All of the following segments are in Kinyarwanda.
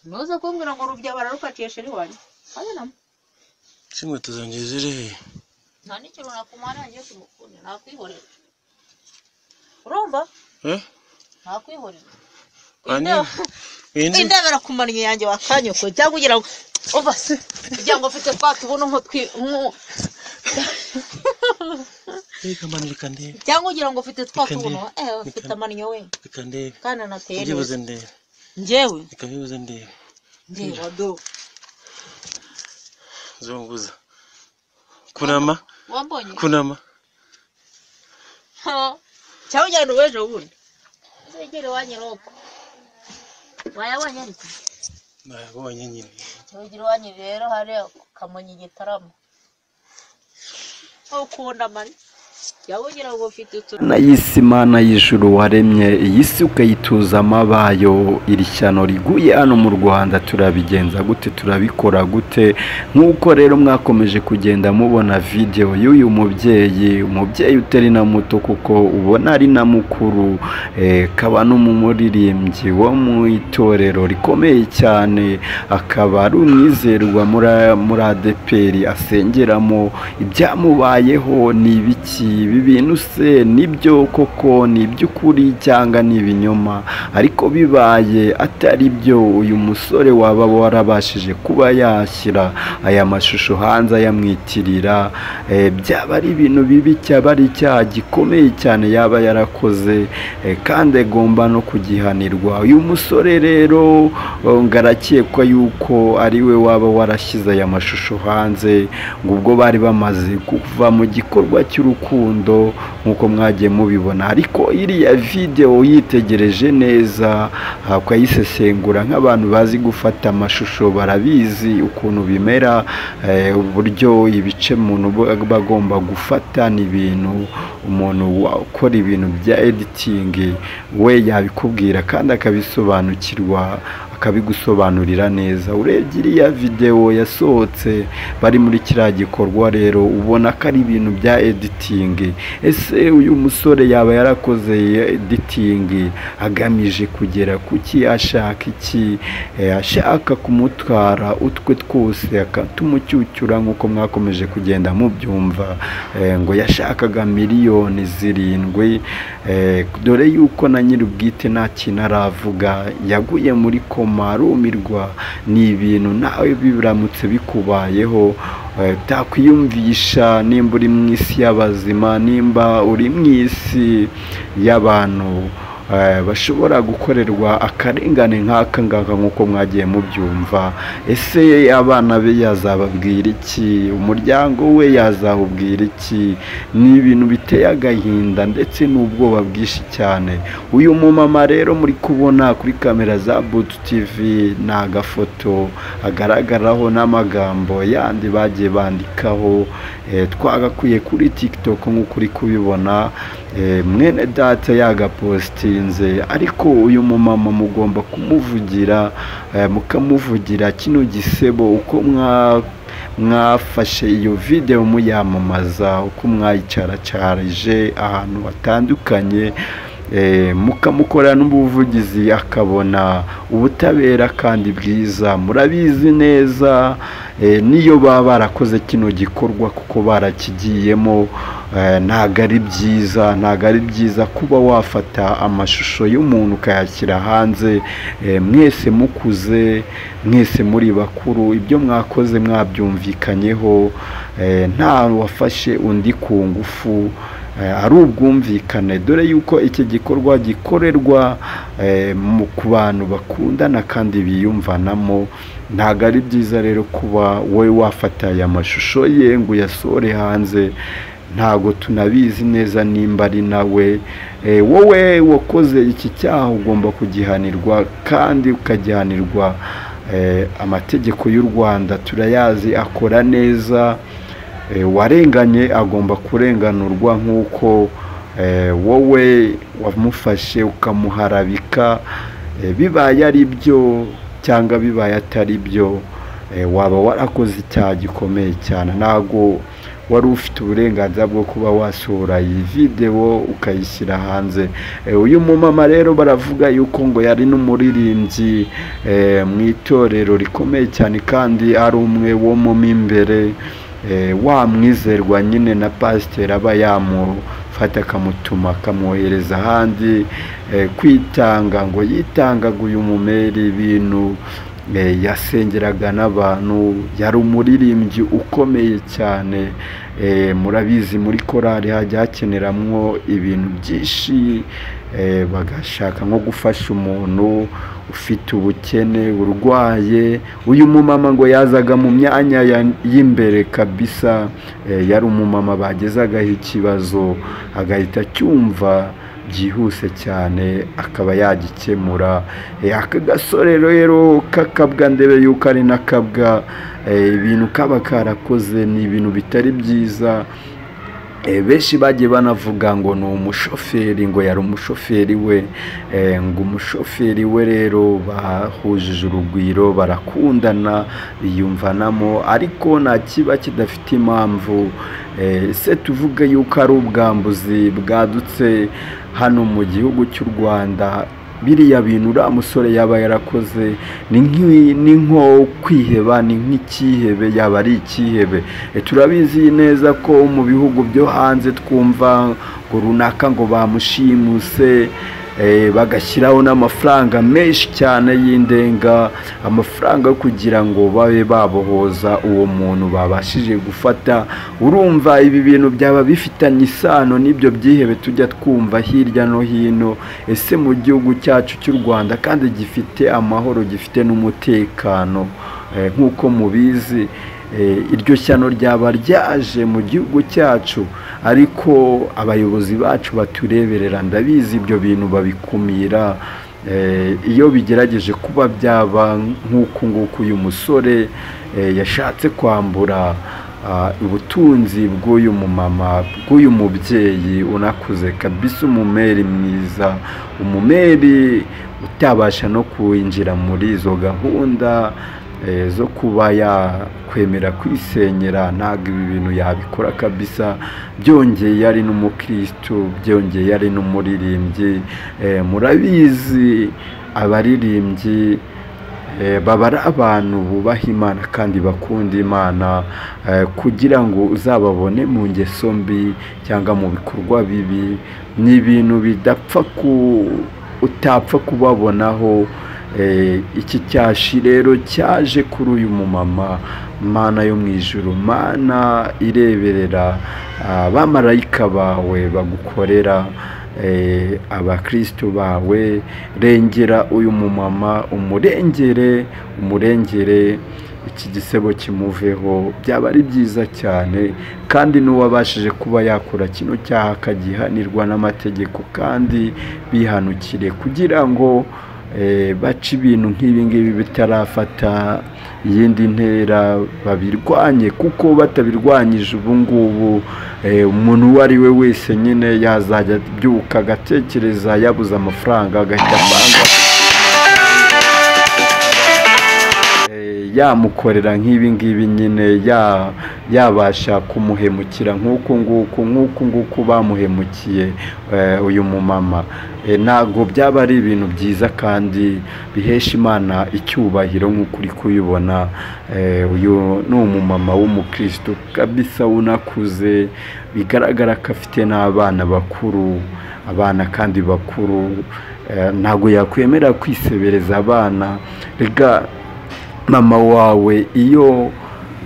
Nuza kumbwira ngo rubya bararufatiye sheri wanyu. Abana. Inkweto zanjye ziri he? Nta n'ikintu nakumara ngiye kumukunda nakwihorera. Urumva? Nakwihorera. Indebera kumaniye yanjye wakanyuko cyangwa kugira ngo ova se kugira ngo mfite twatubona nko cyangwa kugira ngo mfite twatubona mfite amanyo we kana nateye ngibuze nde njyewe ikabibuze nde wado zonguza kunama wambonye kunama cyangwa njyana wejo wundi zegere wanyiroko wayabonye ariko nabonye nyine cyogire wanyi rero hari kamonyi gitaramo ukunda mari yabugira ngo ufite Imana y'ijuru waremye iyi si ukayituza amabayo iri shyano riguye hano mu Rwanda turabigenza gute turabikora gute nk'uko rero mwakomeje kugenda mubona video y'uyu mubyeyi utari na muto kuko ubona ari na mukuru kaba n'umuririmbyi wo mu itorero rikomeye cyane akaba ari umwizerwa muri ADEPR asengeramo ibyamubayeho ni ibiki ibintu se nibyo koko ni iby'ukuri cyangwa ni ibinyoma ariko bibaye atari byo uyu musore waba warabashije kuba yashyira aya mashusho hanze ayamwitirira byaba ari ibintu bibi cyaba ari icyaha gikomeye cyane yaba yarakoze kandi agomba no kugihanirwa uyu musore rero ngarakekwa yuko ari we waba warashyize aya mashusho hanze ngo ubwo bari bamaze kuva mu gikorwa cy'urukundo nkuko mwagiye mubibona ariko iriya video yitegereje neza akayisesengura nk'abantu bazi gufata amashusho barabizi ukuntu bimera uburyo ibice umuntu bagomba gufata ni ibintu umuntu ukora ibintu bya editing we yabikubwira kandi akabisobanukirwa akabigusobanurira neza urebye iriya video yasohotse bari muri kiriya gikorwa rero ubona ko ari ibintu bya editing ese uyu musore yaba yarakoze editing agamije kugera kuki ashaka iki ashaka kumutwara utwe twose akatumucyucyura nkuko mwakomeje kugenda mubyumva ngo yashakaga miliyoni 7 dore yuko na nyirubwite nta kintu aravuga yaguye muri marumirwa ni ibintu nawe biramutse bikubayeho takwiyumvisha nimba uri mu isi y'abazima nimba uri mu isi y'abantu bashobora gukorerwa akarengane nk'aka ngaka nk'uko mwagiye mubyumva ese abana be yazababwira iki umuryango we yazawubwira iki ni ibintu biteye agahinda ndetse n'ubwoba bwinshi cyane uyu mumama rero muri kubona kuri kamera za Boot TV ni agafoto agaragaraho n'amagambo yandi bagiye bandikaho twagakwiye kuri TikTok nk'uko uri kubibona mwene data yagapostinze ariko uyu mumama mugomba kumuvugira mukamuvugira kino gisebo uko mwafashe iyo video muyamamaza uko mwayicaracarije ahantu hatandukanye mukamukora n'ubuvugizi akabona ubutabera kandi bwiza murabizi neza niyo baba barakoze kino gikorwa kuko barakigiyemo ntago ari byiza kuba wafata amashusho y'umuntu ukayashyira hanze mwese mukuze mwese muri bakuru ibyo mwakoze mwabyumvikanyeho nta wafashe undi ku ngufu ari ubwumvikane dore yuko iki gikorwa gikorerwa ku bantu bakundana kandi biyumvanamo ntago ari byiza rero kuba wowe wafata aya mashusho ye ngo uyasore hanze ntago tunabizi neza nimba ari nawe wowe wakoze iki cyaha ugomba kugihanirwa kandi ukagihanirwa amategeko y'u Rwanda turayazi akora neza warenganye agomba kurenganurwa nk'uko wowe wamufashe ukamuharabika bibaye ari byo cyangwa bibaye atari byo waba warakoze icyaha gikomeye cyane ntago wari ufite uburenganzira bwo kuba wasura iyi video ukayishyira hanze. Uyu mumama rero baravuga yuko ngo yari n'umuririmbyi mu itorero rikomeye cyane kandi ari umwe wo mu imbere wamwizerwa nyine na pasiteri aba yamufata akamutuma akamwohereza ahandi kwitanga, ngo yitangaga uyu mumeri ibintu yasengeraga n'abantu, yari umuririmbyi ukomeye cyane. Murabizi muri korali hajya hakeneramwo ibintu byinshi, bagashaka nko gufasha umuntu ufite ubukene, urwaye. Uyu mumama ngo yazaga mu myanya y'imbere kabisa, yari umumama bagezagaho ikibazo agahita cyumva byihuse cyane akaba yagikemura. Aka gasore rero kakabwa ndebe yuko ari nakabwa, ibintu kaba karakoze ni ibintu bitari byiza. Benshi bagiye banavuga ngo ni umushoferi, ngo yari umushoferi we, ngo umushoferi we rero bahujije urugwiro barakundana biyumvanamo, ariko nta kiba kidafite impamvu. Se tuvuge yuko ari ubwambuzi bwadutse hano mu gihugu cy'u Rwanda. Biriya bintu uriya musore yaba yarakoze ni nko kwiheba, ni nk'ikihebe, yaba ari ikihebe. Turabizi neza ko mu bihugu byo hanze twumva ngo runaka ngo bamushimuse, bagashyiraho n'amafaranga menshi cyane y'indenga, amafaranga kugira ngo babe babohoza uwo muntu babashije gufata. Urumva ibi bintu byaba bifitanye isano n'ibyo byihebe tujya twumva hirya no hino. Ese mu gihugu cyacu cy'u Rwanda kandi gifite amahoro, gifite n'umutekano nk'uko mubizi, iryo shyano ryaba ryaje mu gihugu cyacu, ariko abayobozi bacu batureberera ndabizi ibyo bintu babikumira. Iyo bigerageje kuba byaba nk'uku nguku uyu musore yashatse kwambura ubutunzi bw'uyu mumama, bw'uyu mubyeyi unakuze kabisa, umumeri mwiza, umumeri utabasha no kwinjira muri izo gahunda zo kuba yakwemera kwisenyera. Ntabwo ibi bintu yabikora kabisa. Byongeye yari n'umukristo, byongeye yari n'umuririmbyi. Murabizi abaririmbyi baba ari abantu bubaha Imana kandi bakunda Imana, kugira ngo uzababone mu ngeso mbi cyangwa mu bikorwa bibi ni ibintu bidapfa utapfa kubabonaho. Iki cyashi rero cyaje kuri uyu mumama. Mana yo mu ijuru, Mana ireberera abamarayika bawe bagukorera, abakristo bawe, rengera uyu mumama, umurengere iki gisebo kimuveho. Byaba ari byiza cyane, kandi n'uwabashije kuba yakora kino cyaha akagihanirwa n'amategeko kandi bihanukire, kugira ngo baca ibintu nk'ibi ngibi bitarafata iyindi ntera, babirwanye. Kuko batabirwanyije ubu ngubu umuntu uwo ari we wese nyine yazajya abyuka agatekereza yabuze amafaranga agahita apanga yamukorera nk'ibi ngibi nyine, yabasha kumuhemukira nk'uku nguku bamuhemukiye uyu mumama. Ntabwo byaba ari ibintu byiza kandi bihesha Imana icyubahiro nk'uko uri kubibona. Uyu ni umumama w'umukristo kabisa unakuze, bigaragara ko afite n'abana bakuru, abana kandi bakuru. Ntabwo yakwemera kwisebereza abana. Rega mama wawe iyo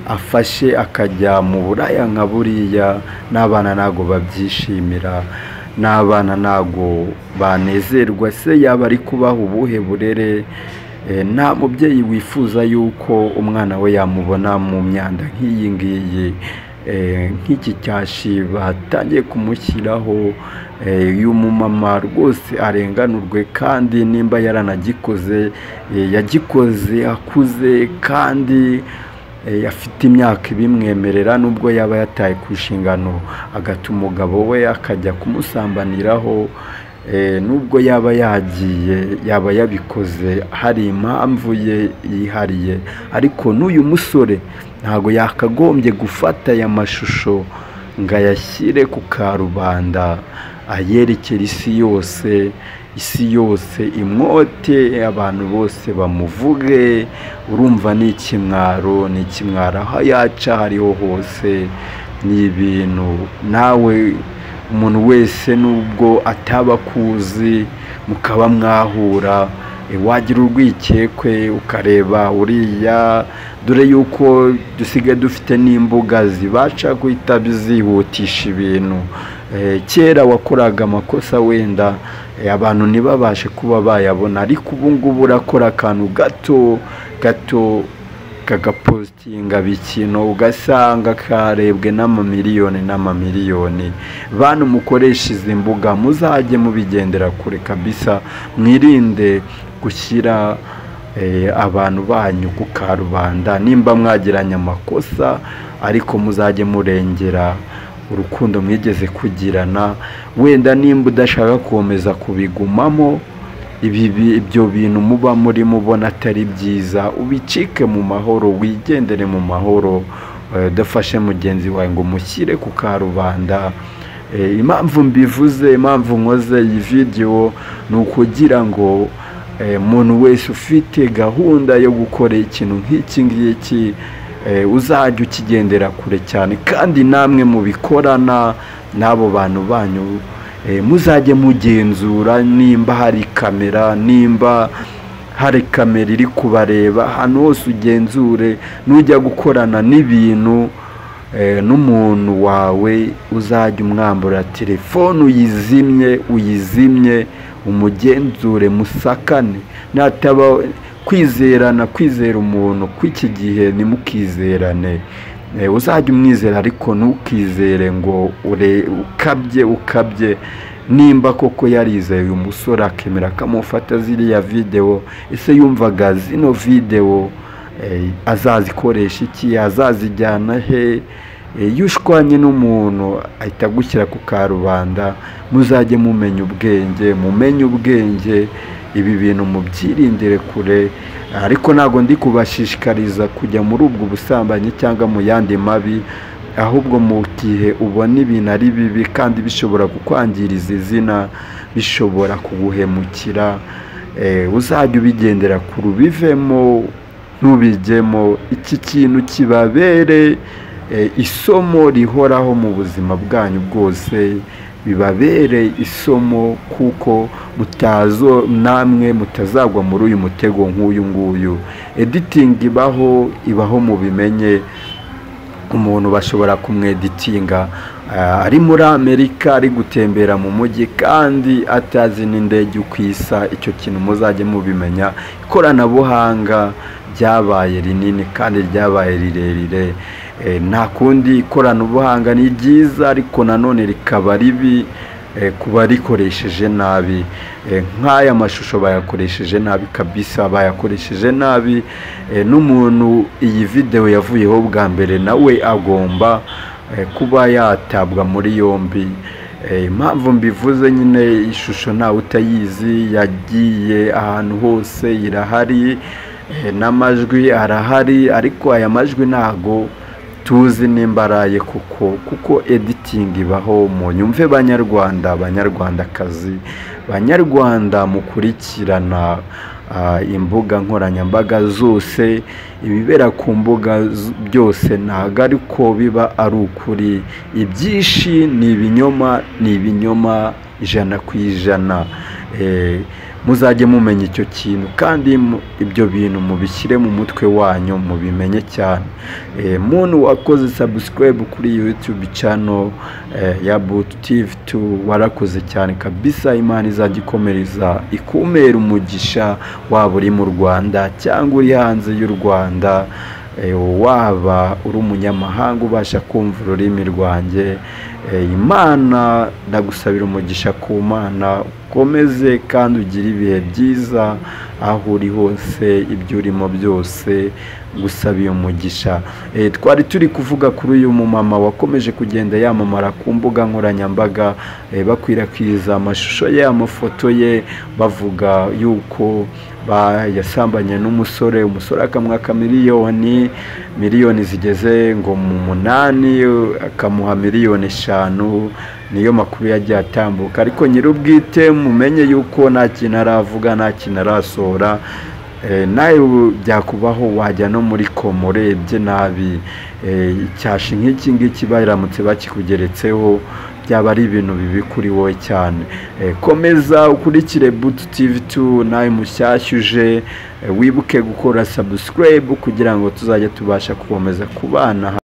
afashe akajya mu buraya nka buriya, n'abana ntabwo babyishimira, n'abana ntabwo banezerwa. Se yaba ari kubaha ubuhe burere? Nta mubyeyi wifuza yuko umwana we yamubona mu myanda nk'iyi ngiyi. Nk'iki cyashi batangiye kumushyiraho, uyu mumama rwose arenganurwe, kandi nimba yaranagikoze yagikoze akuze kandi afite imyaka ibimwemerera, nubwo yaba yataye ku nshingano agata umugabo we akajya kumusambaniraho. nubwo yaba yagiye yaba yabikoze hari impamvu ye yihariye, ariko n'uyu musore ntabwo yakagombye gufata aya mashusho ngo ayashyire ku karubanda ayerekera isi yose imwote, abantu bose bamuvuge. Urumva ni ikimwaro aho yaca hariho hose. Ni ibintu nawe umuntu wese nubwo ataba akuzi mukaba mwahura, wagira urwikekwe ukareba uriya, dore yuko dusigaye dufite n'imbuga zibasha guhita bizihutisha ibintu. Kera wakoraga amakosa wenda abantu ntibabashe kuba bayabona, ariko ubu ngubu urakora akantu gato kagapositinga bikino ugasanga karebwe n'amamiliyoni. Bantu mukoresha izi mbuga muzajye mubigendera kure kabisa, mwirinde gushyira abantu banyu ku karubanda. Nimba mwagiranye amakosa ariko muzajye murengera urukundo mwigeze kugirana, wenda nimba udashaka gukomeza kubigumamo ibyo bintu muba muri mubona atari byiza, ubicike mu mahoro, wigendere mu mahoro, udafashe mugenzi wawe ngo mushyire ku karubanda. Impamvu mbivuze, impamvu nkoze iyi video ni ukugira ngo umuntu wese ufite gahunda yo gukora ikintu nk'iki ngiki uzajya ukigendera kure cyane, kandi namwe mubikorana n'abo bantu banyu muzajye mugenzura nimba hari kamera iri kubareba. Ahantu hose ugenzure, nujya gukorana n'ibintu n'umuntu wawe uzajya umwambura telefone uyizimye umugenzure, musakane. Nataba kwizera umuntu kw'iki gihe ntimukizerane, uzajya umwizera ariko ntukizere ngo ukabye. Nimba koko yarizeye uyu musore akemera akamufata ziriya video, ese yumvaga zino video azazikoresha iki, azazijyana he? Iyo ushwanye n'umuntu ahita agushyira ku karubanda, muzajye mumenye ubwenge, ibi bintu mubyirindire kure. Ariko ntabwo ndi kubashishikariza kujya muri ubwo busambanyi cyangwa mu yandi mabi, ahubwo mu gihe ubona ibintu ari bibi kandi bishobora kukwangiriza izina, bishobora kuguhemukira, uzajya ubigendera kure, ubivemo ntubijyemo. Iki kintu kibabere isomo rihoraho mu buzima bwanyu bwose, bibabere isomo, kuko namwe mutazagwa muri uyu mutego nk'uyu nguyu. Editing ibaho mubimenye. Umuntu bashobora kumweditinga ari muri Amerika, ari gutembera mu mujyi kandi atazi n'indege ukwisa. Icyo kintu muzajye mubimenya. Ikoranabuhanga ryabaye rinini kandi ryabaye rirerire, nta kundi. Ikoranabuhanga ni ryiza ariko nanone rikaba ribi kuba rikoresheje nabi. Nk'aya mashusho bayakoresheje nabi kabisa, bayakoresheje nabi. N'umuntu iyi video yavuyeho bwa mbere nawe agomba kuba yatabwa muri yombi. Impamvu mbivuze nyine, ishusho ntawe utayizi, yagiye ahantu hose, irahari, n'amajwi arahari, ariko aya majwi ntago tuzi nimba araye kuko editing ibaho. Munyumve banyarwandakazi, banyarwanda mukurikirana imbuga nkoranyambaga zose, ibibera ku mbuga byose ntago ariko biba ari ukuri. Ibyinshi ni ibinyoma 100%. Muzajye mumenya icyo kintu, kandi ibyo bintu mubishyire mu mutwe wanyu, mubimenye cyane. Muntu wakoze subscribe kuri YouTube channel ya Butu TV2, warakoze cyane kabisa. Imana izajya ikomereza ikumera umugisha, waba uri mu Rwanda cyangwa uri hanze y'u Rwanda, waba uri umunyamahanga ubasha kumva ururimi rwanjye, Imana ndagusabira umugisha ku Mana, ukomeze kandi ugire ibihe byiza aho uri hose, ibyo urimo byose gusabiye umugisha. Twari turi kuvuga kuri uyu mumama wakomeje kugenda yamamara ku mbuga nkoranyambaga, bakwirakwiza amashusho ye, amafoto ye, bavuga yuko yasambanye n'umusore, umusore akamwaka miliyoni zigeze ngo mu 8, akamuha miliyoni 5. Niyo makuru yagiye atambuka, ariko nyir'ubwite mumenye yuko nta kintu aravuga, nta kintu arasohora. Nawe byakubaho wajya no muri komo urebye nabi, icyashi nk'iki ngiki baramutse bakikugeretseho byaba ari ibintu bibi kuri wowe cyane. Komeza ukurikire Butu TV2, nawe mushyashya uje wibuke gukora subscribe kugira ngo tuzajye tubasha gukomeza kubana.